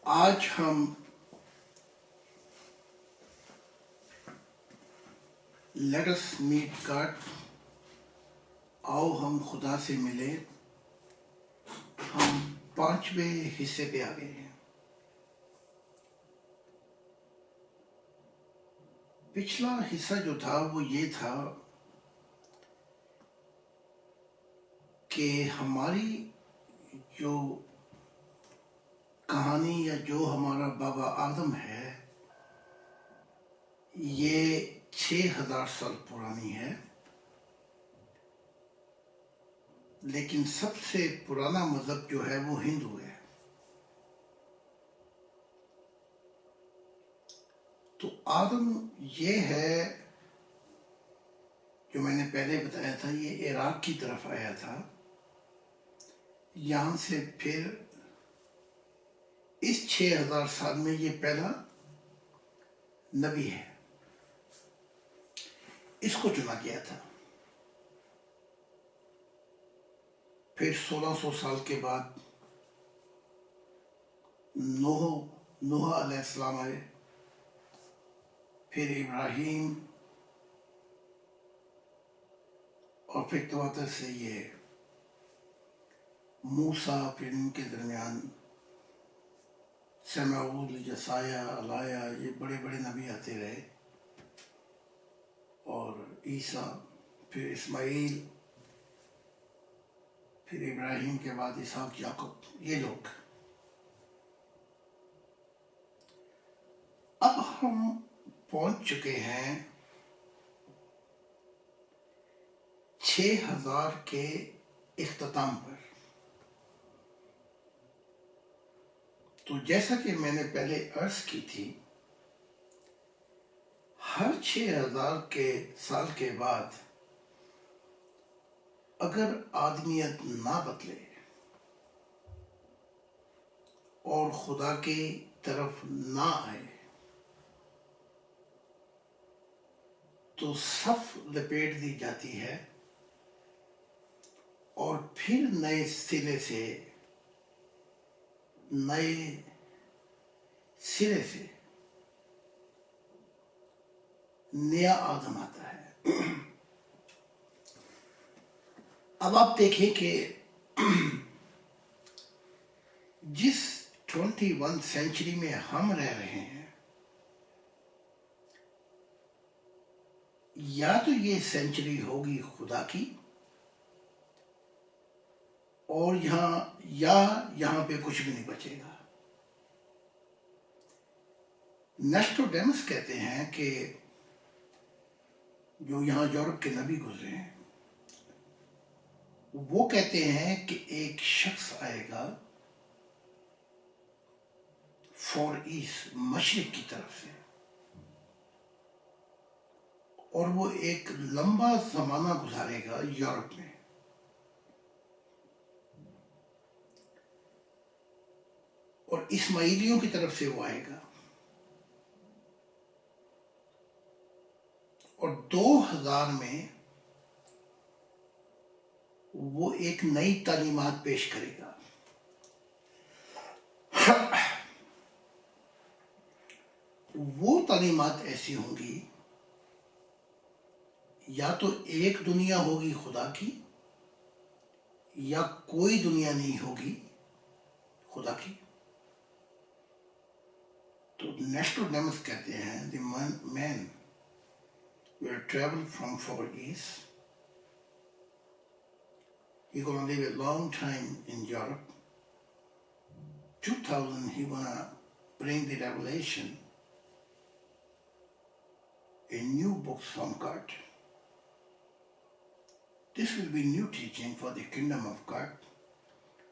آج ہم let us meat God, آؤ ہم خدا سے ملے، ہم 5ویں حصے پہ آ گئے ہیں۔ پچھلا حصہ جو تھا وہ یہ تھا کہ ہماری جو کہانی یا جو ہمارا بابا آدم ہے یہ 6000 سال پرانی ہے، لیکن سب سے پرانا مذہب جو ہے وہ ہندو ہے۔ تو آدم یہ ہے جو میں نے پہلے بتایا تھا، یہ عراق کی طرف آیا تھا، یہاں سے پھر اس 6000 سال میں یہ پہلا نبی ہے، اس کو چنا گیا تھا۔ پھر 1600 سال کے بعد نوح علیہ السلام آئے، پھر ابراہیم، اور پھر تواتر سے یہ موسیٰ، پھر ان کے درمیان سمعون، یسایہ، الایہ، یہ بڑے بڑے نبی آتے رہے، اور عیسیٰ، پھر اسماعیل، پھر ابراہیم کے بعد اسحاق، یعقوب، یہ لوگ۔ اب ہم پہنچ چکے ہیں 6000 کے اختتام پر۔ تو جیسا کہ میں نے پہلے عرض کی تھی، ہر 6000 کے سال کے بعد اگر آدمیت نہ بدلے اور خدا کی طرف نہ آئے تو صف لپیٹ دی جاتی ہے، اور پھر نئے سرے سے نیا آدم آتا ہے۔ اب آپ دیکھیں کہ جس 21 سینچری میں ہم رہ رہے ہیں، یا تو یہ سینچری ہوگی خدا کی، اور یہاں پہ کچھ بھی نہیں بچے گا۔ نیسٹوڈیمس کہتے ہیں کہ جو یہاں یورپ کے نبی گزرے ہیں، وہ کہتے ہیں کہ ایک شخص آئے گا فار ایسٹ، مشرق کی طرف سے، اور وہ ایک لمبا زمانہ گزارے گا یورپ میں، اور اسماعیلیوں کی طرف سے وہ آئے گا، اور 2000 میں وہ ایک نئی تعلیمات پیش کرے گا۔ وہ تعلیمات ایسی ہوں گی، یا تو ایک دنیا ہوگی خدا کی، یا کوئی دنیا نہیں ہوگی خدا کی۔ تو نیسٹوڈیمس کہتے ہیں the man will travel from far east. He's gonna live a long time in Europe. 2000 he gonna bring the revelation, a new book from God. This will be new teaching for the kingdom of God.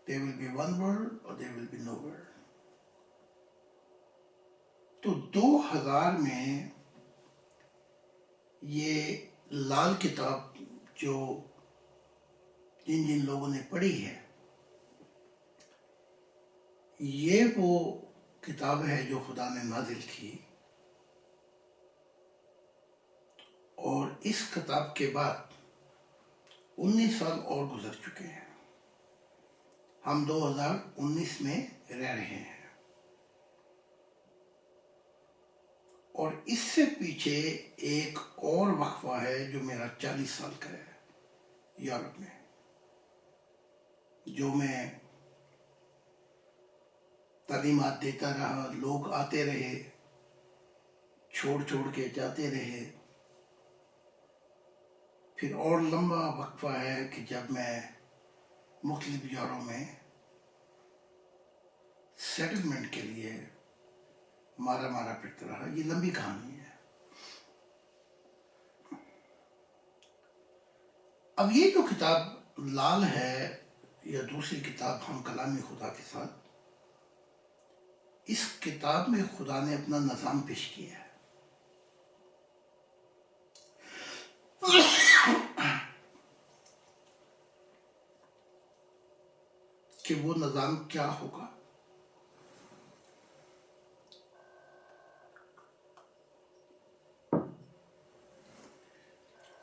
There will be one world or there will be no world. تو 2000 میں یہ لال کتاب جو جن لوگوں نے پڑھی ہے، یہ وہ کتاب ہے جو خدا نے نازل کی، اور اس کتاب کے بعد 19 سال اور گزر چکے ہیں، ہم 2019 میں رہ رہے ہیں۔ اور اس سے پیچھے ایک اور وقفہ ہے جو میرا 40 سال کا ہے یورپ میں، جو میں تعلیمات دیتا رہا، لوگ آتے رہے، چھوڑ کے جاتے رہے. پھر اور لمبا وقفہ ہے کہ جب میں مختلف یوروں میں سیٹلمنٹ کے لیے مارا پھرتا رہا. یہ لمبی کہانی ہے. اب یہ جو کتاب لال ہے یا دوسری کتاب ہم کلامی خدا کے ساتھ، اس کتاب میں خدا نے اپنا نظام پیش کیا ہے. کہ وہ نظام کیا ہوگا.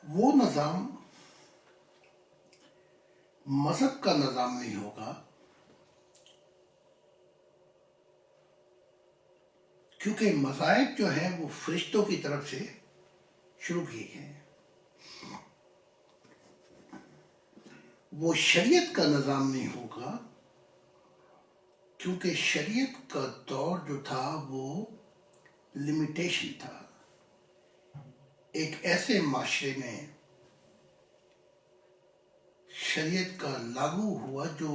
وہ نظام مذہب کا نظام نہیں ہوگا، کیونکہ مذاہب جو ہیں وہ فرشتوں کی طرف سے شروع کیے گئے ہیں. وہ شریعت کا نظام نہیں ہوگا، کیونکہ شریعت کا دور جو تھا وہ لمیٹیشن تھا. ایک ایسے معاشرے میں شریعت کا لاگو ہوا جو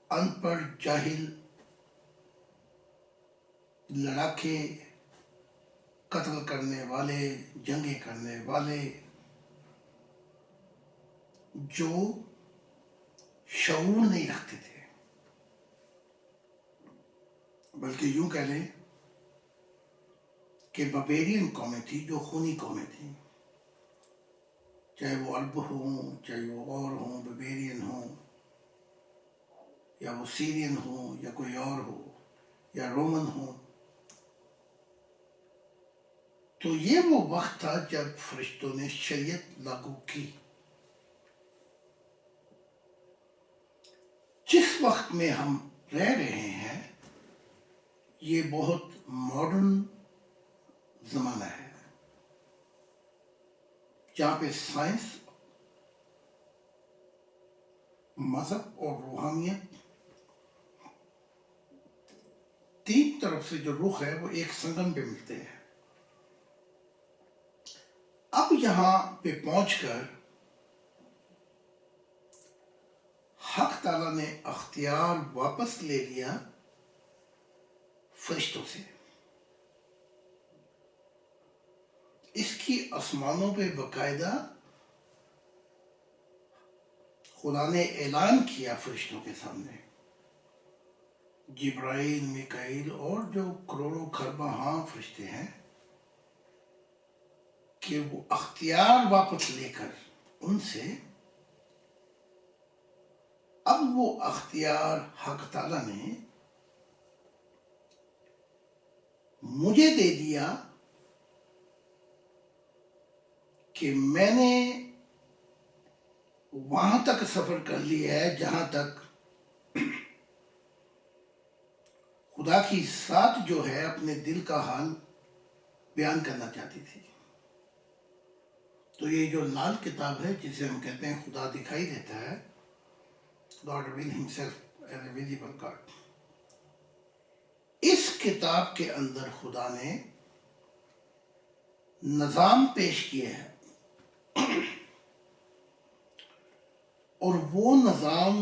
ان پڑھ، جاہل، لڑاکے، قتل کرنے والے، جنگیں کرنے والے، جو شعور نہیں رکھتے تھے، بلکہ یوں کہہ لیں کہ ببیرین قومیں تھی، جو خونی قومیں تھیں، چاہے وہ عرب ہوں، چاہے وہ اور ہوں، ببیرین ہوں، یا وہ سیرین ہوں، یا کوئی اور ہو، یا رومن ہوں. تو یہ وہ وقت تھا جب فرشتوں نے شریعت لاگو کی. جس وقت میں ہم رہ رہے ہیں یہ بہت ماڈرن زمانہ ہے، جہاں پہ سائنس، مذہب اور روحانیت تین طرف سے جو رخ ہے وہ ایک سنگم پہ ملتے ہیں. اب یہاں پہ پہنچ کر حق تعالیٰ نے اختیار واپس لے لیا فرشتوں سے. اس کی آسمانوں پہ باقاعدہ خدا نے اعلان کیا فرشتوں کے سامنے، جبرائیل، میکائیل اور جو کروڑوں خربہ فرشتے ہیں، کہ وہ اختیار واپس لے کر ان سے، اب وہ اختیار حق تعالیٰ نے مجھے دے دیا کہ میں نے وہاں تک سفر کر لیا ہے جہاں تک خدا کی ذات جو ہے اپنے دل کا حال بیان کرنا چاہتی تھی. تو یہ جو لال کتاب ہے جسے ہم کہتے ہیں خدا دکھائی دیتا ہے، God revealed himself as a visible God، اس کتاب کے اندر خدا نے نظام پیش کیا ہے، اور وہ نظام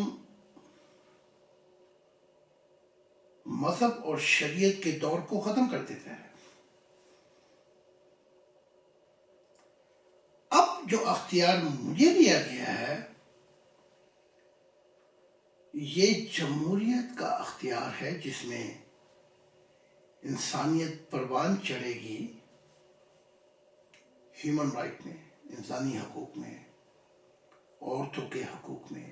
مذہب اور شریعت کے دور کو ختم کر دیتا ہے. اب جو اختیار مجھے دیا گیا ہے یہ جمہوریت کا اختیار ہے، جس میں انسانیت پروان چڑھے گی ہیومن رائٹ میں، انسانی حقوق میں، عورتوں کے حقوق میں.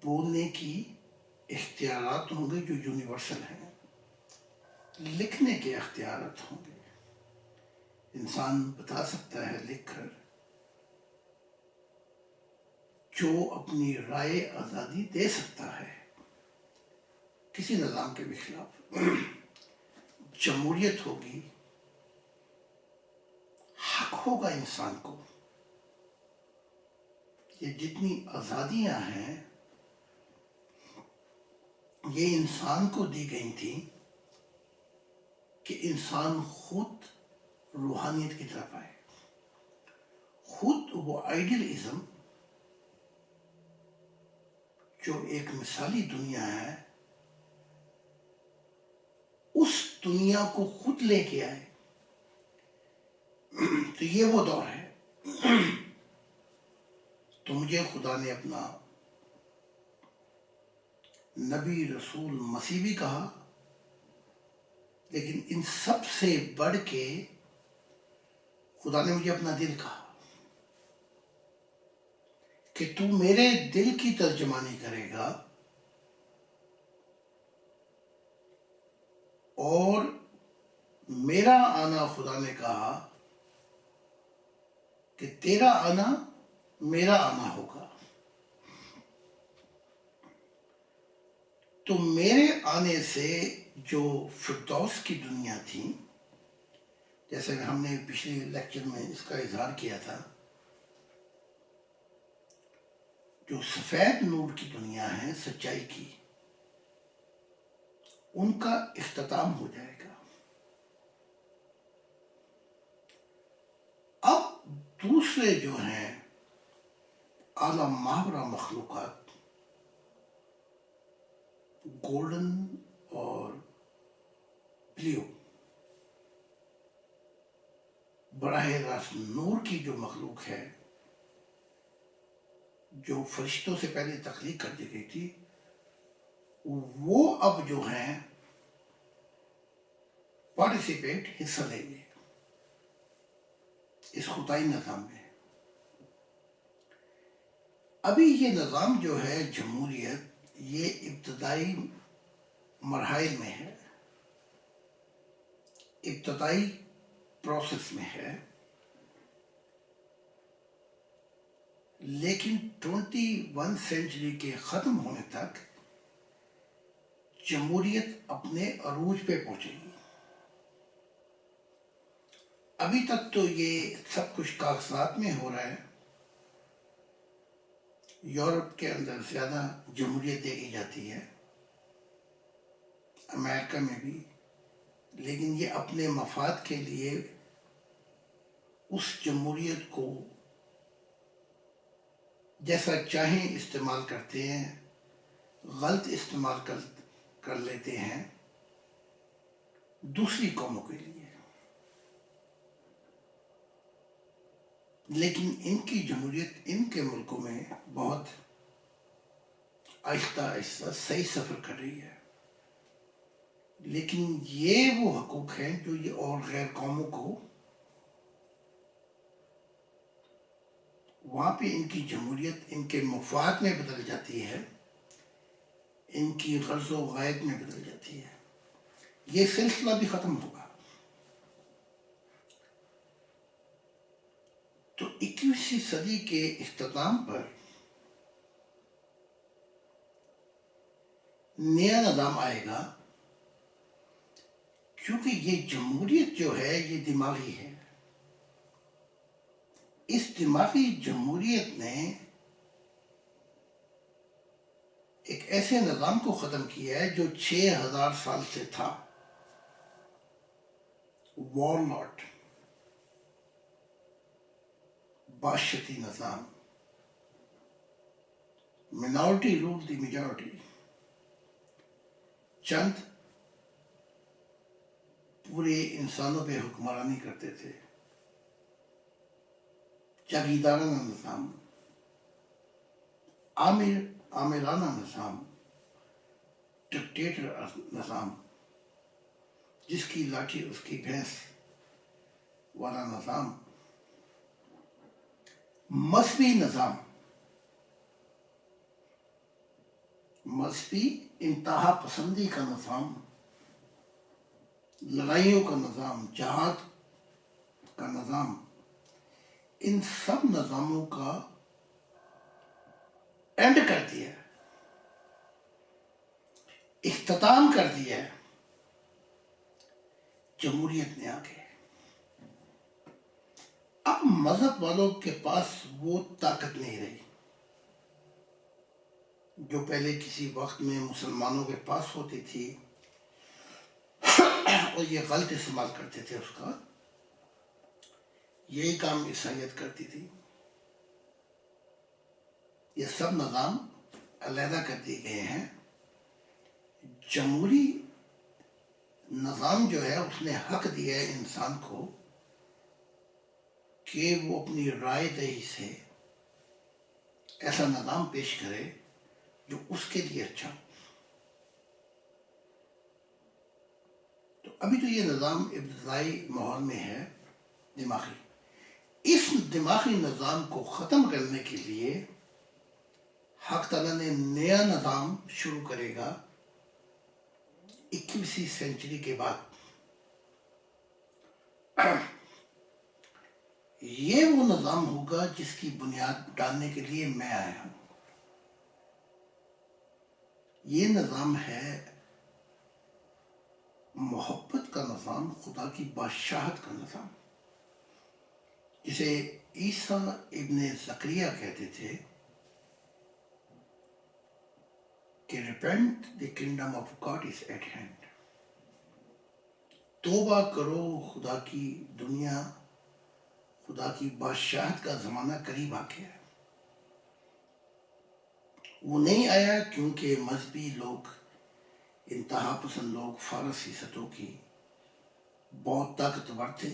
بولنے کی اختیارات ہوں گے جو یونیورسل ہیں، لکھنے کے اختیارات ہوں گے، انسان بتا سکتا ہے لکھ کر جو اپنی رائے آزادی دے سکتا ہے کسی نظام کے بھی خلاف. جمہوریت ہوگی، حق ہوگا انسان کو. یہ جتنی آزادیاں ہیں یہ انسان کو دی گئی تھی کہ انسان خود روحانیت کی طرف آئے. خود وہ آئیڈیلزم جو ایک مثالی دنیا ہے اس دنیا کو خود لے کے آئے. تو یہ وہ دور ہے. تو مجھے خدا نے اپنا نبی رسول مسیح بھی کہا، لیکن ان سب سے بڑھ کے خدا نے مجھے اپنا دل کہا کہ تو میرے دل کی ترجمانی کرے گا اور میرا آنا، خدا نے کہا کہ تیرا آنا میرا آنا ہوگا. تو میرے آنے سے جو فردوس کی دنیا تھی، جیسے کہ ہم نے پچھلے لیکچر میں اس کا اظہار کیا تھا، جو سفید نور کی دنیا ہے سچائی کی، ان کا اختتام ہو جائے گا. اب دوسرے جو ہیں اعلیٰ ماورا مخلوقات، گولڈن اور بلیو، براہ راست نور کی جو مخلوق ہے، جو فرشتوں سے پہلے تخلیق کر دی گئی تھی، وہ اب جو ہیں پارٹیسپیٹ، حصہ لیں گے اس خدائی نظام میں. ابھی یہ نظام جو ہے جمہوریت، یہ ابتدائی مراحل میں ہے، ابتدائی پروسیس میں ہے، لیکن 21 سینچری کے ختم ہونے تک جمہوریت اپنے عروج پہ پہنچے گی. ابھی تک تو یہ سب کچھ کاغذات میں ہو رہا ہے. یورپ کے اندر زیادہ جمہوریت دیکھی جاتی ہے، امریکہ میں بھی، لیکن یہ اپنے مفاد کے لیے اس جمہوریت کو جیسا چاہیں استعمال کرتے ہیں، غلط استعمال کر لیتے ہیں دوسری قوموں کے لیے. لیکن ان کی جمہوریت ان کے ملکوں میں بہت آہستہ آہستہ صحیح سفر کر رہی ہے. لیکن یہ وہ حقوق ہیں جو یہ اور غیر قوموں کو، وہاں پہ ان کی جمہوریت ان کے مفاد میں بدل جاتی ہے، ان کی غرض و غائب میں بدل جاتی ہے. یہ سلسلہ بھی ختم ہوگا. تو 21ویں صدی کے اختتام پر نیا نظام آئے گا، کیونکہ یہ جمہوریت جو ہے یہ دماغی ہے. اس دماغی جمہوریت نے ایک ایسے نظام کو ختم کیا ہے جو 6000 سال سے تھا. وارلارڈ، بادشاہتی نظام، منارٹی رول دی میجارٹی. چند پورے انسانوں پہ حکمرانی کرتے تھے. جاگیردارانہ نظام، آمرانہ نظام، ڈکٹیٹر نظام، جس کی لاٹھی اس کی بھینس والا نظام. مذہبی نظام، مذہبی انتہا پسندی کا نظام، لڑائیوں کا نظام، جہاد کا نظام، ان سب نظاموں کا اینڈ کر دیا، اختتام کر دیا. جمہوریت میں آ گئے. اب مذہب والوں کے پاس وہ طاقت نہیں رہی جو پہلے کسی وقت میں مسلمانوں کے پاس ہوتی تھی اور یہ غلط استعمال کرتے تھے اس کا. یہی کام عیسائیت کرتی تھی. یہ سب نظام علیحدہ کر دیے گئے ہیں. جمہوری نظام جو ہے اس نے حق دیا ہے انسان کو کہ وہ اپنی رائے دہی سے ایسا نظام پیش کرے جو اس کے لیے اچھا ہو. تو ابھی تو یہ نظام ابتدائی ماحول میں ہے دماغی. اس دماغی نظام کو ختم کرنے کے لیے حق تعالیٰ نے نیا نظام شروع کرے گا 21ویں سینچری کے بعد. یہ وہ نظام ہوگا جس کی بنیاد ڈالنے کے لیے میں آیا ہوں. یہ نظام ہے محبت کا نظام، خدا کی بادشاہت کا نظام، جسے عیسیٰ ابن زکریا کہتے تھے کہ repent, the kingdom of God is at hand. توبہ کرو، خدا کی دنیا، خدا کی بادشاہت کا زمانہ قریب آ گیا ہے. وہ نہیں آیا کیونکہ مذہبی لوگ، انتہا پسند لوگ، فارسی سطحوں کی بہت طاقتور تھے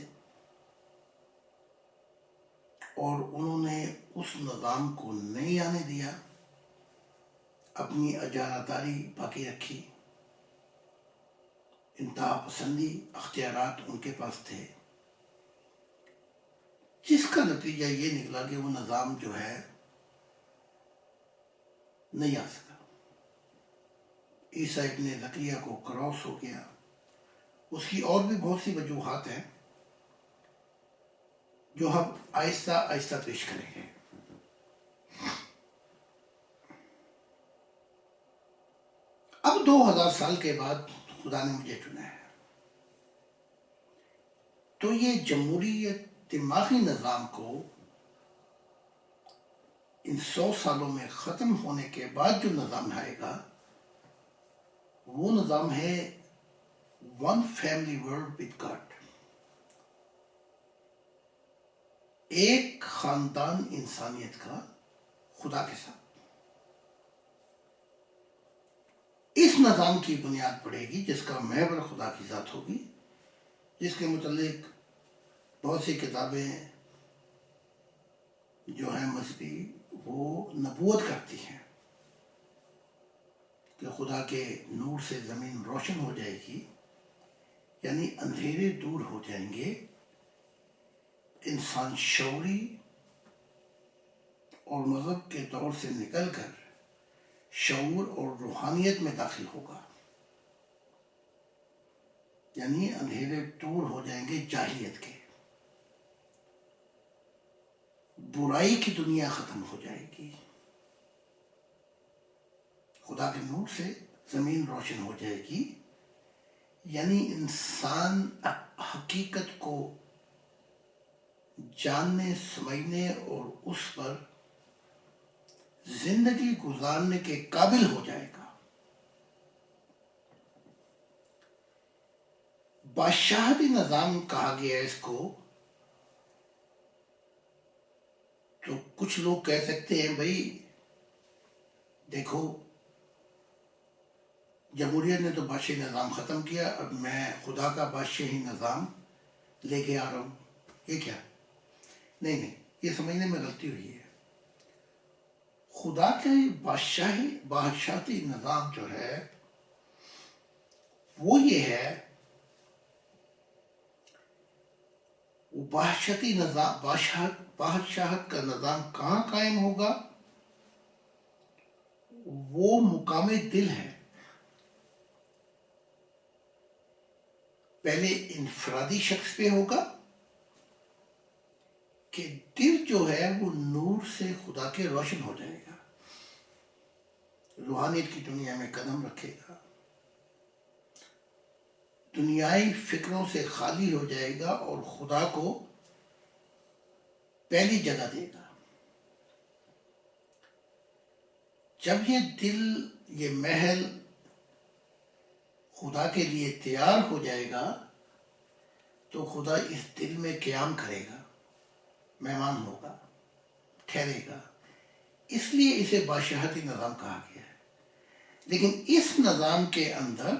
اور انہوں نے اس نظام کو نہیں آنے دیا، اپنی اجارہ باقی رکھی. انتہا پسندی اختیارات ان کے پاس تھے، جس کا نتیجہ یہ نکلا کہ وہ نظام جو ہے نہیں آ سکا. عیسیٰ ابن زکریا کو کراس ہو گیا. اس کی اور بھی بہت سی وجوہات ہیں جو ہم آہستہ آہستہ پیش کریں گے. اب 2000 سال کے بعد خدا نے مجھے چنا ہے، تو یہ جمہوریت دماغی نظام کو ان 100 سالوں میں ختم ہونے کے بعد جو نظام آئے گا وہ نظام ہے one family world with God. ایک خاندان انسانیت کا خدا کے ساتھ. اس نظام کی بنیاد پڑے گی جس کا محور خدا کی ذات ہوگی، جس کے متعلق بہت سی کتابیں جو ہیں مذہبی وہ نبوت کرتی ہیں کہ خدا کے نور سے زمین روشن ہو جائے گی، یعنی اندھیرے دور ہو جائیں گے. انسان شعوری اور مذہب کے دور سے نکل کر شعور اور روحانیت میں داخل ہوگا، یعنی اندھیرے دور ہو جائیں گے جاہلیت کے. برائی کی دنیا ختم ہو جائے گی، خدا کے نور سے زمین روشن ہو جائے گی، یعنی انسان حقیقت کو جاننے، سمجھنے اور اس پر زندگی گزارنے کے قابل ہو جائے گا. بادشاہتی نظام کہا گیا ہے اس کو. تو کچھ لوگ کہہ سکتے ہیں بھائی دیکھو جمہوریت نے تو بادشاہی نظام ختم کیا، اب میں خدا کا بادشاہی نظام لے کے آ رہا ہوں. یہ کیا؟ نہیں، یہ سمجھنے میں غلطی ہوئی ہے. خدا کے بادشاہتی نظام جو ہے وہ یہ ہے، وہ بادشاہت کا نظام کہاں قائم ہوگا؟ وہ مقام دل ہے. پہلے انفرادی شخص پہ ہوگا کہ دل جو ہے وہ نور سے خدا کے روشن ہو جائے گا، روحانیت کی دنیا میں قدم رکھے گا. دنیائی فکروں سے خالی ہو جائے گا اور خدا کو پہلی جگہ دے گا۔ جب یہ دل، یہ محل خدا کے لیے تیار ہو جائے گا تو خدا اس دل میں قیام کرے گا، مہمان ہوگا، ٹھہرے گا۔ اس لیے اسے بادشاہتی نظام کہا گیا ہے۔ لیکن اس نظام کے اندر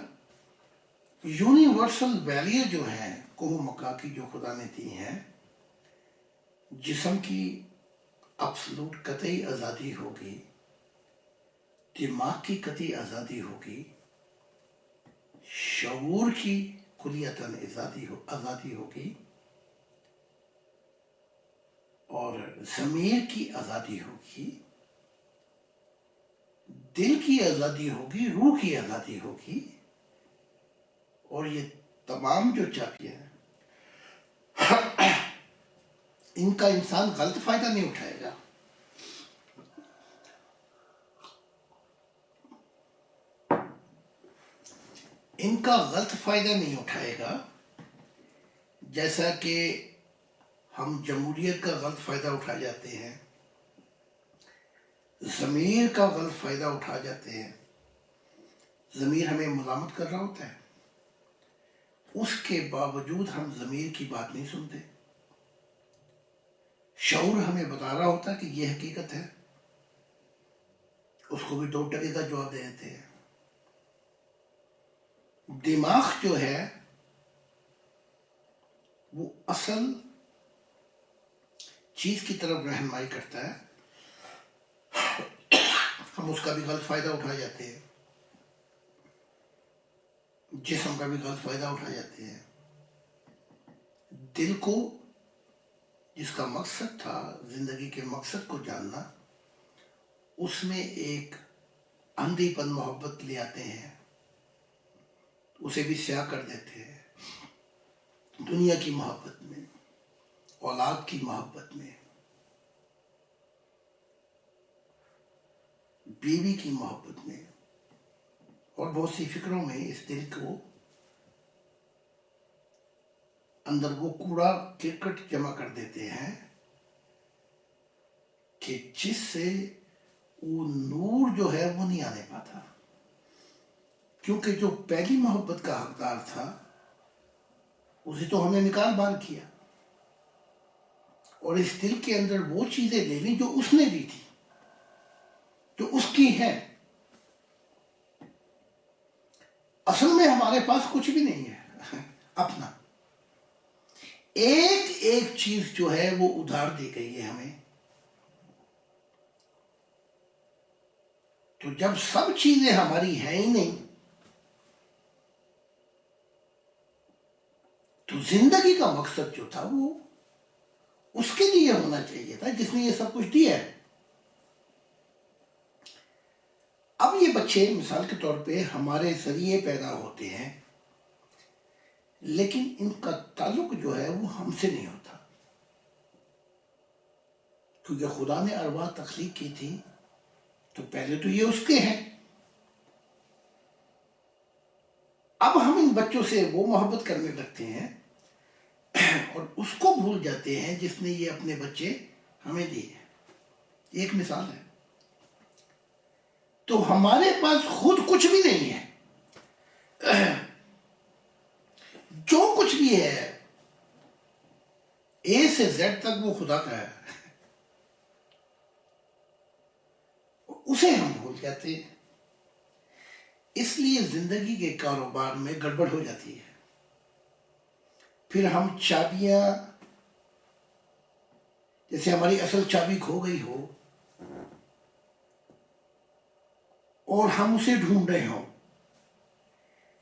یونیورسل ویلیو جو ہیں کوہ مکا کی، جو خدا نے دی ہیں، جسم کی ابسلوٹ قطعی آزادی ہوگی، دماغ کی قطعی آزادی ہوگی، شعور کی کلیتاً آزادی ہوگی، اور ضمیر کی آزادی ہوگی، دل کی آزادی ہوگی، روح کی آزادی ہوگی، اور یہ تمام جو چابیاں ہیں ان کا انسان غلط فائدہ نہیں اٹھائے گا۔ ان کا غلط فائدہ نہیں اٹھائے گا، جیسا کہ ہم جمہوریت کا غلط فائدہ اٹھا جاتے ہیں، ضمیر کا غلط فائدہ اٹھا جاتے ہیں۔ ضمیر ہمیں ملامت کر رہا ہوتا ہے، اس کے باوجود ہم ضمیر کی بات نہیں سنتے۔ شعور ہمیں بتا رہا ہوتا ہے کہ یہ حقیقت ہے، اس کو بھی 2% کا جواب دے دیتے ہیں۔ دماغ جو ہے وہ اصل چیز کی طرف رہنمائی کرتا ہے، ہم اس کا بھی غلط فائدہ اٹھا جاتے ہیں، جسم کا بھی غلط فائدہ اٹھا جاتے ہیں۔ دل کو، جس کا مقصد تھا زندگی کے مقصد کو جاننا، اس میں ایک اندھی پن محبت لے آتے ہیں، اسے بھی سیاہ کر دیتے ہیں۔ دنیا کی محبت میں، اولاد کی محبت میں، بیوی کی محبت میں، اور بہت سی فکروں میں اس دل کو اندر وہ کوڑا کرکٹ جمع کر دیتے ہیں کہ جس سے وہ نور جو ہے وہ نہیں آنے پاتا، کیونکہ جو پہلی محبت کا حقدار تھا اسے تو ہم نے نکال بار کیا، اور اس دل کے اندر وہ چیزیں لے لیں جو اس نے دی تھی، جو اس کی ہے۔ اصل میں ہمارے پاس کچھ بھی نہیں ہے اپنا، ایک ایک چیز جو ہے وہ ادھار دی گئی ہے ہمیں۔ تو جب سب چیزیں ہماری ہیں ہی نہیں تو زندگی کا مقصد جو تھا وہ اس کے لیے ہونا چاہیے تھا جس نے یہ سب کچھ دیا ہے۔ اب یہ بچے مثال کے طور پہ ہمارے ذریعے پیدا ہوتے ہیں، لیکن ان کا تعلق جو ہے وہ ہم سے نہیں ہوتا، کیونکہ خدا نے ارواح تخلیق کی تھی تو پہلے تو یہ اس کے ہیں۔ اب ہم ان بچوں سے وہ محبت کرنے لگتے ہیں اور اس کو بھول جاتے ہیں جس نے یہ اپنے بچے ہمیں دیے ہیں۔ ایک مثال ہے، تو ہمارے پاس خود کچھ بھی نہیں ہے، جو کچھ بھی ہے اے سے زیڈ تک وہ خدا کا ہے، اسے ہم بھول جاتے ہیں۔ اس لیے زندگی کے کاروبار میں گڑبڑ ہو جاتی ہے۔ پھر ہم چابیاں، جیسے ہماری اصل چابی کھو گئی ہو اور ہم اسے ڈھونڈ رہے ہوں،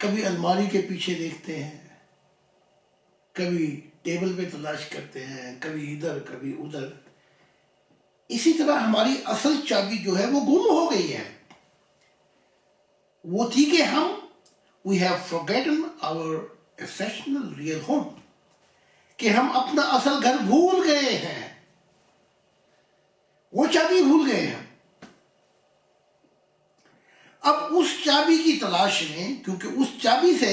کبھی الماری کے پیچھے دیکھتے ہیں، کبھی ٹیبل پہ تلاش کرتے ہیں، کبھی ادھر کبھی ادھر، اسی طرح ہماری اصل چابی جو ہے وہ گم ہو گئی ہے۔ وہ تھی کہ ہم we have forgotten our exceptional real home، کہ ہم اپنا اصل گھر بھول گئے ہیں، وہ چابی بھول گئے ہیں۔ اب اس چابی کی تلاش میں، کیونکہ اس چابی سے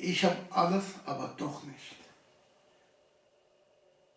ich hab alles aber doch nicht,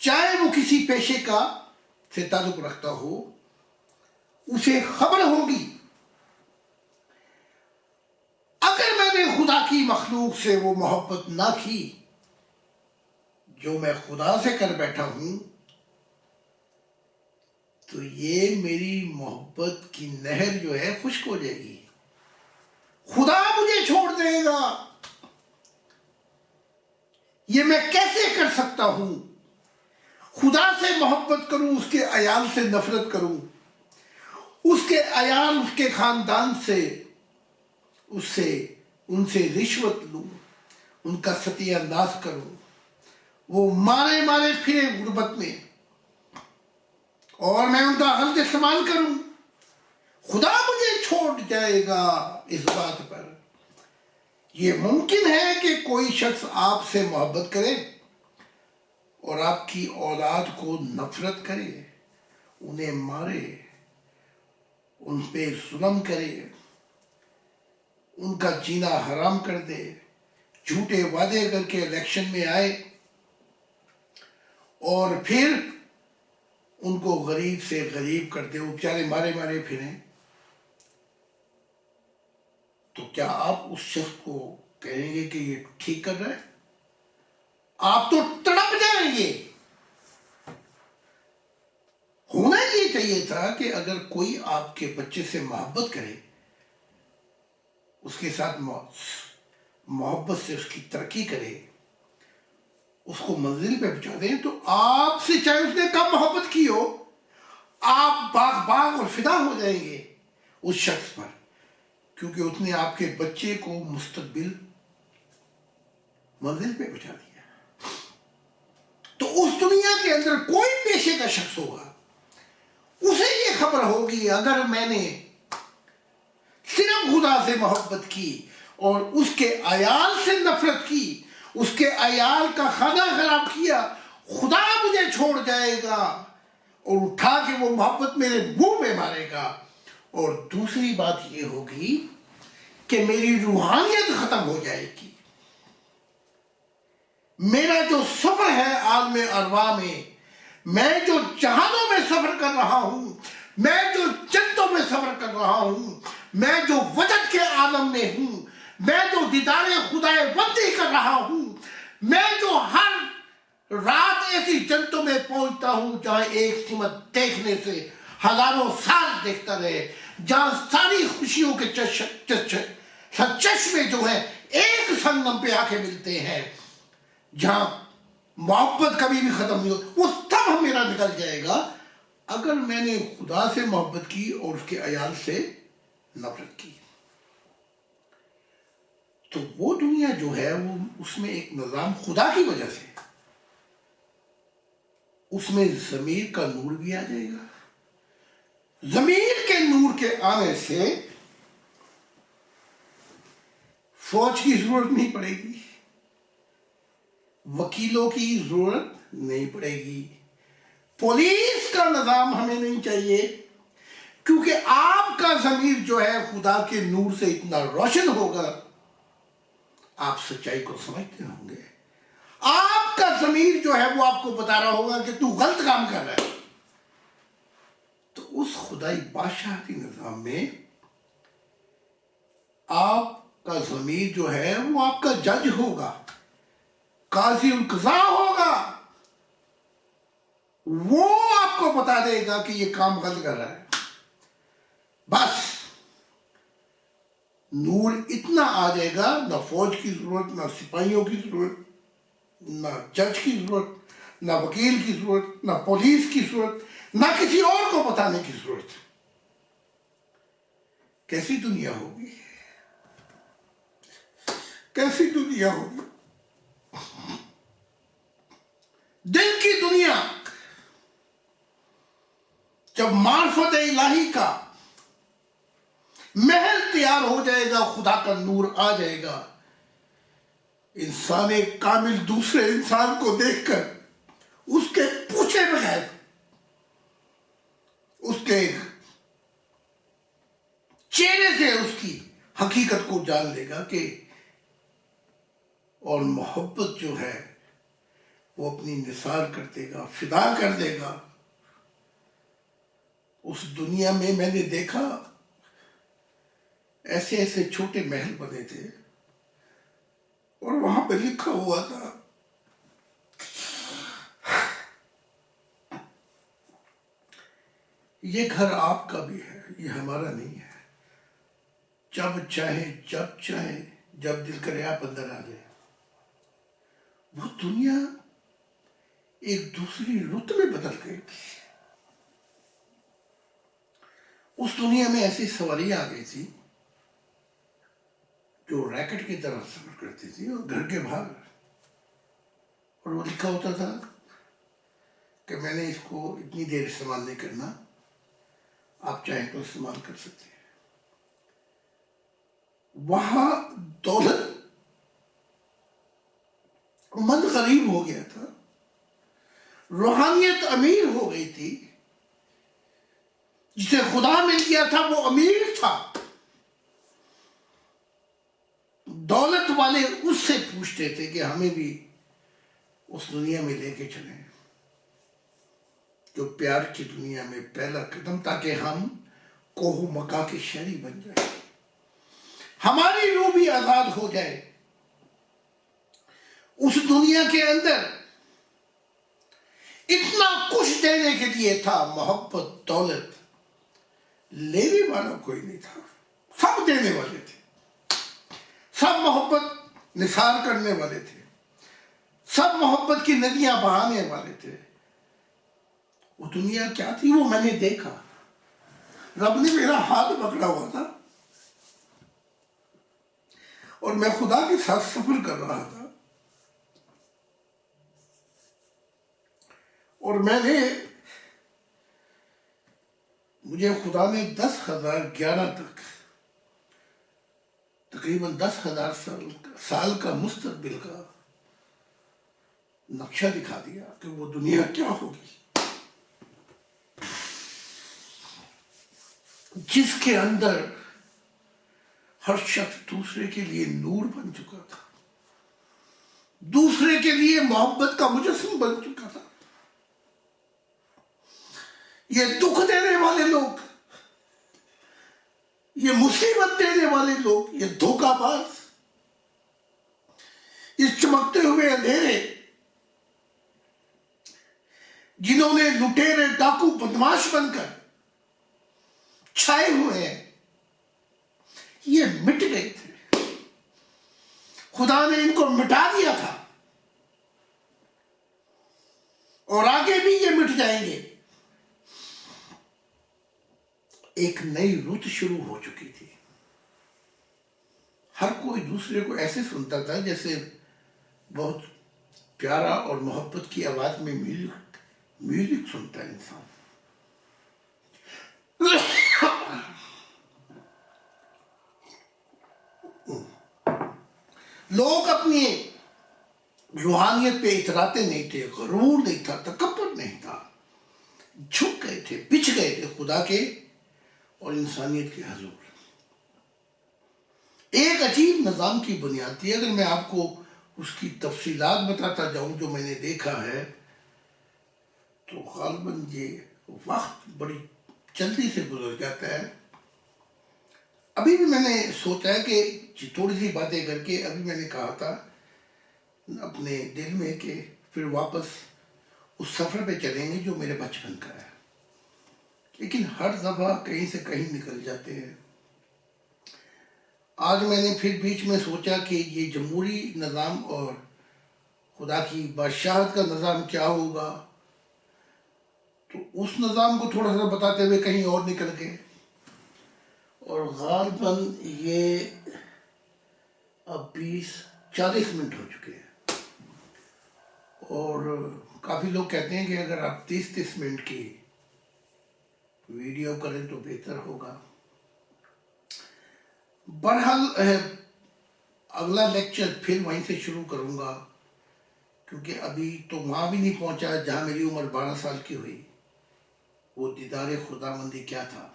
چاہے وہ کسی پیشے کا سے تعلق رکھتا ہو، اسے خبر ہوگی اگر میں نے خدا کی مخلوق سے وہ محبت نہ کی جو میں خدا سے کر بیٹھا ہوں، تو یہ میری محبت کی نہر جو ہے خشک ہو جائے گی، خدا مجھے چھوڑ دے گا۔ یہ میں کیسے کر سکتا ہوں؟ خدا سے محبت کروں، اس کے عیال سے نفرت کروں، اس کے عیال، اس کے خاندان سے ان سے رشوت لوں، ان کا ستیہ ناش کروں، وہ مارے مارے پھرے غربت میں، اور میں ان کا غلط استعمال کروں، خدا مجھے چھوڑ جائے گا۔ اس بات پر یہ ممکن ہے کہ کوئی شخص آپ سے محبت کرے اور آپ کی اولاد کو نفرت کرے، انہیں مارے، ان پہ ظلم کرے، ان کا جینا حرام کر دے، جھوٹے وعدے کر کے الیکشن میں آئے اور پھر ان کو غریب سے غریب کر دے، وہ بیچارے مارے مارے پھریں، تو کیا آپ اس شخص کو کہیں گے کہ یہ ٹھیک کر رہا ہے؟ آپ تو تڑپ جائیں گے۔ ہونا یہ چاہیے تھا کہ اگر کوئی آپ کے بچے سے محبت کرے، اس کے ساتھ محبت سے اس کی ترقی کرے، اس کو منزل پہ پہنچا دیں، تو آپ سے چاہے اس نے کم محبت کی ہو، آپ باغ اور فدا ہو جائیں گے اس شخص پر، کیونکہ اس نے آپ کے بچے کو مستقبل منزل پہ پہنچا دیا۔ تو اس دنیا کے اندر کوئی پیشے کا شخص ہوگا، اسے یہ خبر ہوگی اگر میں نے صرف خدا سے محبت کی اور اس کے عیال سے نفرت کی، اس کے عیال کا کھانا خراب کیا، خدا مجھے چھوڑ جائے گا اور اٹھا کے وہ محبت میرے منہ میں مارے گا۔ اور دوسری بات یہ ہوگی کہ میری روحانیت ختم ہو جائے گی، میرا جو سفر ہے عالم ارواح میں جو جہانوں میں سفر کر رہا ہوں، میں جو جنتوں میں سفر کر رہا ہوں، میں جو وجد کے عالم میں ہوں، میں جو دیدار خدائے بندی کر رہا ہوں، میں جو ہر رات ایسی جنتوں میں پہنچتا ہوں جہاں ایک سمت دیکھنے سے ہزاروں سال دیکھتا رہے، جہاں ساری خوشیوں کے چشمے جو ہیں ایک سنگم پہ آ کے ملتے ہیں، جہاں محبت کبھی بھی ختم نہیں ہو، وہ تب میرا نکل جائے گا اگر میں نے خدا سے محبت کی اور اس کے عیال سے نفرت کی۔ تو وہ دنیا جو ہے وہ اس میں ایک نظام خدا کی وجہ سے، اس میں ضمیر کا نور بھی آ جائے گا۔ ضمیر کے نور کے آنے سے فوج کی ضرورت نہیں پڑے گی، وکیلوں کی ضرورت نہیں پڑے گی، پولیس کا نظام ہمیں نہیں چاہیے، کیونکہ آپ کا ضمیر جو ہے خدا کے نور سے اتنا روشن ہوگا، آپ سچائی کو سمجھتے ہوں گے، آپ کا ضمیر جو ہے وہ آپ کو بتا رہا ہوگا کہ تو غلط کام کر رہا ہے۔ تو اس خدائی بادشاہتی نظام میں آپ کا ضمیر جو ہے وہ آپ کا جج ہوگا، قاضی القضاء ہوگا، وہ آپ کو بتا دے گا کہ یہ کام غلط کر رہا ہے۔ بس نور اتنا آ جائے گا، نہ فوج کی ضرورت، نہ سپاہیوں کی ضرورت، نہ جج کی ضرورت، نہ وکیل کی ضرورت، نہ پولیس کی ضرورت، نہ کسی اور کو بتانے کی ضرورت۔ کیسی دنیا ہوگی، کیسی دنیا ہوگی، دل کی دنیا جب معرفت الہی کا محل تیار ہو جائے گا، خدا کا نور آ جائے گا، انسان کامل دوسرے انسان کو دیکھ کر اس کے پوچھے بغیر اس کے چہرے سے اس کی حقیقت کو جان لے گا کہ اور محبت جو ہے وہ اپنی نثار کر دے گا، فدا کر دے گا۔ اس دنیا میں نے دیکھا ایسے ایسے چھوٹے محل بنے تھے اور وہاں پہ لکھا ہوا تھا یہ گھر آپ کا بھی ہے، یہ ہمارا نہیں ہے، جب چاہے جب دل کرے آپ اندر آ جائیں۔ وہ دنیا ایک دوسری رت میں بدل گئی تھی۔ اس دنیا میں ایسی سواریاں آ گئی تھی جو ریکٹ کی طرح سفر کرتی تھی اور گھر کے باہر، اور وہ لکھا ہوتا تھا کہ میں نے اس کو اتنی دیر استعمال نہیں کرنا، آپ چاہیں تو استعمال کر سکتے ہیں۔ وہاں دولت من غریب ہو گیا تھا، روحانیت امیر ہو گئی تھی۔ جسے خدا مل گیا تھا وہ امیر تھا۔ دولت والے اس سے پوچھتے تھے کہ ہمیں بھی اس دنیا میں لے کے چلیں جو پیار کی دنیا میں پہلا قدم، تاکہ ہم کوہ مکا کے شہری بن جائیں، ہماری روح بھی آزاد ہو جائے۔ اس دنیا کے اندر اتنا کچھ دینے کے لیے تھا، محبت، دولت، لینے والا کوئی نہیں تھا، سب دینے والے تھے، سب محبت نثار کرنے والے تھے، سب محبت کی ندیاں بہانے والے تھے۔ وہ دنیا کیا تھی وہ میں نے دیکھا، رب نے میرا ہاتھ پکڑا ہوا تھا اور میں خدا کے ساتھ سفر کر رہا تھا، اور مجھے خدا نے 10,011 تک تقریباً 10,000 سال کا مستقبل کا نقشہ دکھا دیا کہ وہ دنیا کیا ہوگی جس کے اندر ہر شخص دوسرے کے لیے نور بن چکا تھا، دوسرے کے لیے محبت کا مجسم بن چکا تھا۔ یہ دکھ دینے والے لوگ، یہ مصیبت دینے والے لوگ، یہ دھوکہ باز، یہ چمکتے ہوئے اندھیرے، جنہوں نے لٹیرے ڈاکو بدماش بن کر چھائے ہوئے ہیں، یہ مٹ گئے تھے۔ خدا نے ان کو مٹا دیا تھا اور آگے بھی یہ مٹ جائیں گے۔ ایک نئی رت شروع ہو چکی تھی۔ ہر کوئی دوسرے کو ایسے سنتا تھا جیسے بہت پیارا اور محبت کی آواز میں میوزک سنتا ہے انسان۔ لوگ اپنی روحانیت پہ اتراتے نہیں تھے، غرور نہیں تھا، تکبر نہیں تھا، جھک گئے تھے، بچھ گئے تھے خدا کے اور انسانیت کے حضور۔ ایک عجیب نظام کی بنیاد تھی۔ اگر میں آپ کو اس کی تفصیلات بتاتا جاؤں جو میں نے دیکھا ہے تو غالباً یہ وقت بڑی جلدی سے گزر جاتا ہے۔ ابھی بھی میں نے سوچا ہے کہ تھوڑی سی باتیں کر کے ابھی میں نے کہا تھا اپنے دل میں کہ پھر واپس اس سفر پہ چلیں گے جو میرے بچپن کا ہے، لیکن ہر دفعہ کہیں سے کہیں نکل جاتے ہیں۔ آج میں نے پھر بیچ میں سوچا کہ یہ جمہوری نظام اور خدا کی بادشاہت کا نظام کیا ہوگا، تو اس نظام کو تھوڑا سا بتاتے ہوئے کہیں اور نکل گئے، اور غالباً یہ اب 20-40 منٹ ہو چکے ہیں، اور کافی لوگ کہتے ہیں کہ اگر آپ 30 منٹ کی ویڈیو کریں تو بہتر ہوگا۔ بہرحال اگلا لیکچر پھر وہیں سے شروع کروں گا، کیونکہ ابھی تو وہاں بھی نہیں پہنچا جہاں میری عمر 12 سال کی ہوئی۔ وہ دیدار خداوندی کیا تھا۔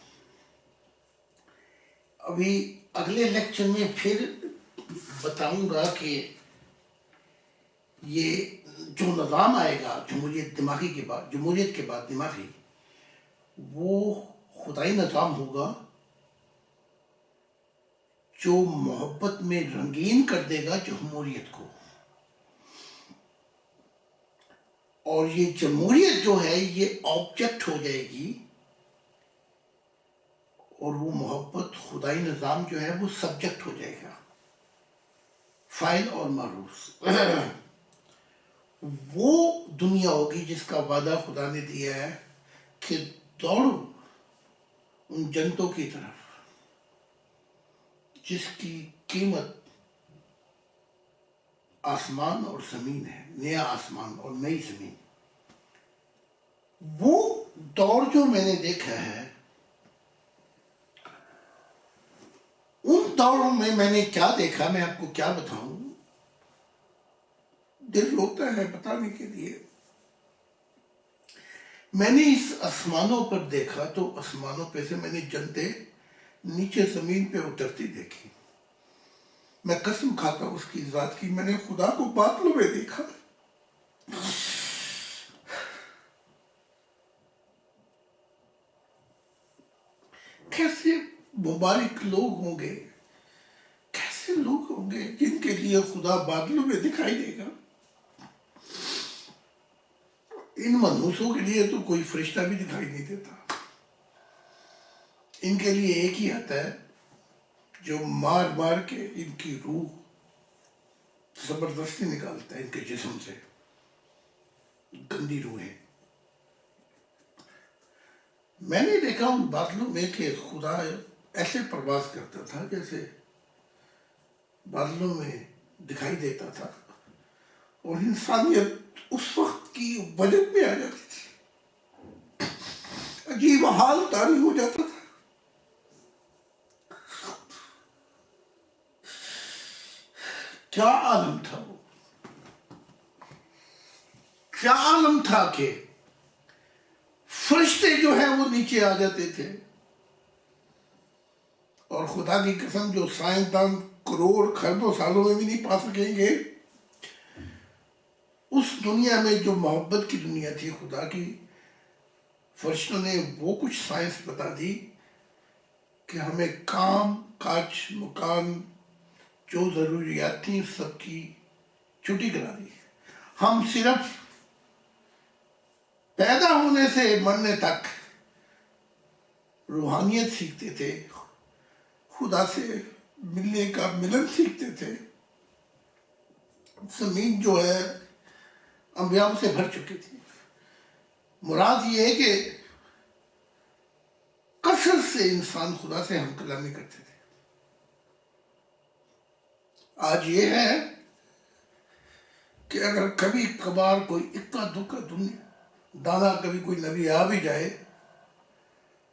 ابھی اگلے لیکچر میں پھر بتاؤں گا کہ یہ جو نظام آئے گا جمہوریت کے بعد دماغی، وہ خدائی نظام ہوگا جو محبت میں رنگین کر دے گا جمہوریت کو. اور یہ جمہوریت جو ہے یہ آبجیکٹ ہو جائے گی، اور وہ محبت خدائی نظام جو ہے وہ سبجیکٹ ہو جائے گا، فاعل اور معروف. وہ دنیا ہوگی جس کا وعدہ خدا نے دیا ہے کہ دوڑو ان جنتوں کی طرف جس کی قیمت آسمان اور زمین ہے، نیا آسمان اور نئی زمین. وہ دور جو میں نے دیکھا ہے، ان دوروں میں نے کیا دیکھا، میں آپ کو کیا بتاؤں، دل روتا ہے بتانے کے لیے. میں نے اس آسمانوں پر دیکھا تو آسمانوں پہ سے میں نے جنتیں نیچے زمین پہ اترتی دیکھی. میں قسم کھاتا ہوں اس کی ذات کی، میں نے خدا کو بادلوں میں دیکھا. کیسے مبارک لوگ ہوں گے، کیسے لوگ ہوں گے جن کے لیے خدا بادلوں میں دکھائی دے گا. ان منحوسوں کے لیے تو کوئی فرشتہ بھی دکھائی نہیں دیتا. ان کے لیے ایک ہی آتا ہے جو مار مار کے ان کی روح زبردستی نکالتا ہے ان کے جسم سے، گندی روحیں. میں نے دیکھا ان بادلوں میں کہ خدا ایسے پرواز کرتا تھا جیسے بادلوں میں دکھائی دیتا تھا، اور انسانیت اس وقت کی وجد میں آ جاتی تھی، عجیب حال طاری ہو جاتا تھا. کیا عالم تھا وہ، کیا عالم تھا کہ فرشتے جو ہیں وہ نیچے آ جاتے تھے، اور خدا کی قسم جو سائنسدان کروڑ خربوں سالوں میں بھی نہیں پا سکیں گے، اس دنیا میں جو محبت کی دنیا تھی خدا کی، فرشتوں نے وہ کچھ سائنس بتا دی کہ ہمیں کام کاج مکان جو ضروریات تھیں سب کی چھٹی کرا دی. ہم صرف پیدا ہونے سے مرنے تک روحانیت سیکھتے تھے، خدا سے ملنے کا ملن سیکھتے تھے. زمین جو ہے انبیاء سے بھر چکی تھی. مراد یہ ہے کہ کثرت سے انسان خدا سے ہم کلامی کرتے تھے. آج یہ ہے کہ اگر کبھی کبھار کوئی اکا دکا دانا کبھی کوئی نبی آ بھی جائے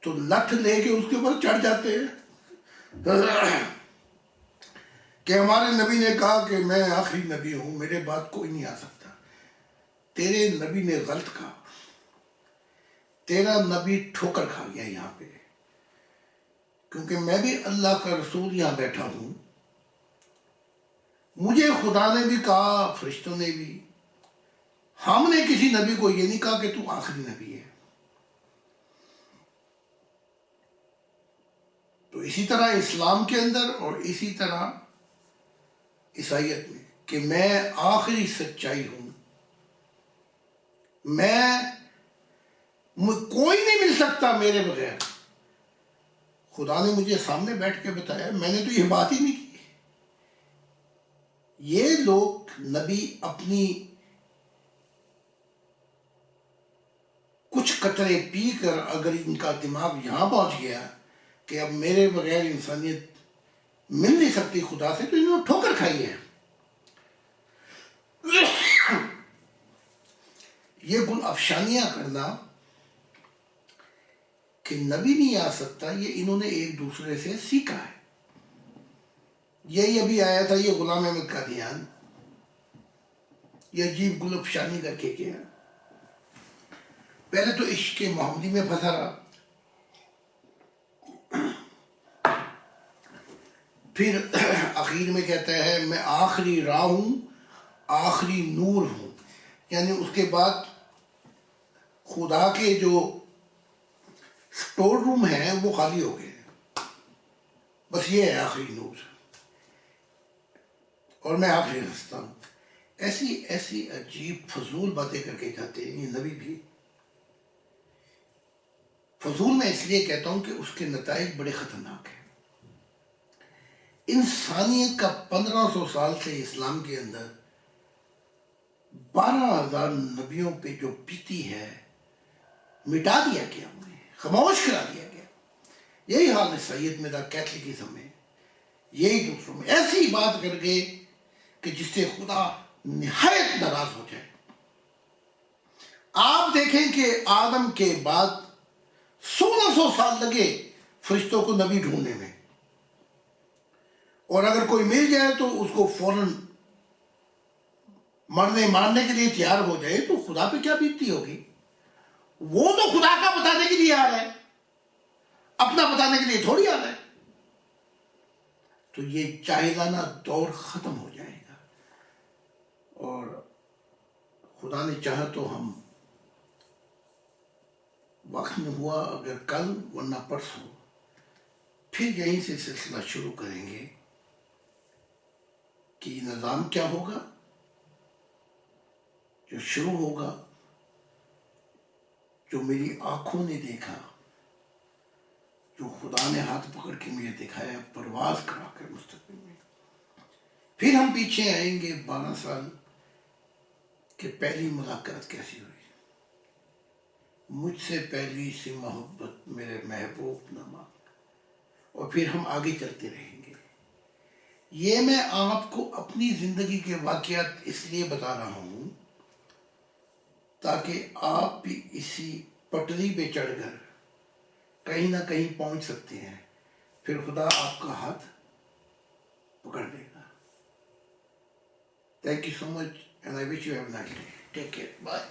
تو لٹھ لے کے اس کے اوپر چڑھ جاتے ہیں کہ ہمارے نبی نے کہا کہ میں آخری نبی ہوں، میرے بعد کوئی نہیں آ سکتا. تیرے نبی نے غلط کہا، تیرا نبی ٹھوکر کھا گیا یہاں پہ، کیونکہ میں بھی اللہ کا رسول یہاں بیٹھا ہوں. مجھے خدا نے بھی کہا، فرشتوں نے بھی، ہم نے کسی نبی کو یہ نہیں کہا کہ تو آخری نبی ہے. تو اسی طرح اسلام کے اندر اور اسی طرح عیسائیت میں کہ میں آخری سچائی ہوں، کوئی نہیں مل سکتا میرے بغیر. خدا نے مجھے سامنے بیٹھ کے بتایا، میں نے تو یہ بات ہی نہیں کی. یہ لوگ نبی اپنی کچھ قطرے پی کر اگر ان کا دماغ یہاں پہنچ گیا کہ اب میرے بغیر انسانیت مل نہیں سکتی خدا سے، تو انہوں نے ٹھوکر کھائی ہے. یہ گل افشانیاں کرنا کہ نبی نہیں آ سکتا، یہ انہوں نے ایک دوسرے سے سیکھا ہے. یہی ابھی آیا تھا یہ غلام احمد قادیان، یہ عجیب گل افشانی کر کے کیا. پہلے تو عشق محمدی میں پھنسا رہا، پھر اخیر میں کہتا ہے میں آخری راہ ہوں آخری نور ہوں، یعنی اس کے بعد خدا کے جو سٹور روم ہیں وہ خالی ہو گئے، بس یہ ہے آخری نور، اور میں آخری ہنستا ہوں۔ ایسی عجیب فضول باتیں کر کے جاتے ہیں یہ نبی بھی۔ فضول میں اس لیے کہتا ہوں کہ اس کے نتائج بڑے خطرناک ہیں۔ انسانیت کا 1500 سال سے اسلام کے اندر 12,000 نبیوں پہ جو بیتی ہے مٹا دیا گیا، انہیں خاموش کرا دیا گیا۔ یہی حال عیسائیت میں تھا، کیتھولکزم میں، یہی دوسروں میں، ایسی بات کر کے کہ جس سے خدا نہایت ناراض ہو جائے۔ آپ دیکھیں کہ آدم کے بعد 1600 سال لگے فرشتوں کو نبی ڈھونڈنے میں، اور اگر کوئی مل جائے تو اس کو فوراً مارنے کے لیے تیار ہو جائے، تو خدا پہ کیا بیتتی ہوگی؟ وہ تو خدا کا بتانے کے لیے آ رہا ہے، اپنا بتانے کے لیے تھوڑی آ رہا ہے۔ تو یہ جاہلانہ دور ختم ہو جائے گا، اور خدا نے چاہا تو ہم وقت میں ہوا اگر کل ورنہ پرسوں پھر یہیں سے سلسلہ شروع کریں گے کہ یہ نظام کیا ہوگا جو شروع ہوگا، جو میری آنکھوں نے دیکھا، جو خدا نے ہاتھ پکڑ کے مجھے دکھایا پرواز کرا کر مستقبل میں۔ پھر ہم پیچھے آئیں گے 12 سال کہ پہلی ملاقات کیسی ہوئی، مجھ سے پہلی سی محبت میرے محبوب نامہ، اور پھر ہم آگے چلتے رہیں گے۔ یہ میں آپ کو اپنی زندگی کے واقعات اس لیے بتا رہا ہوں تاکہ آپ بھی اسی پٹری پہ چڑھ کر کہیں نہ کہیں پہنچ سکتے ہیں، پھر خدا آپ کا ہاتھ پکڑ لے گا۔ Thank you so much and I wish you have a nice day. Take care. Bye.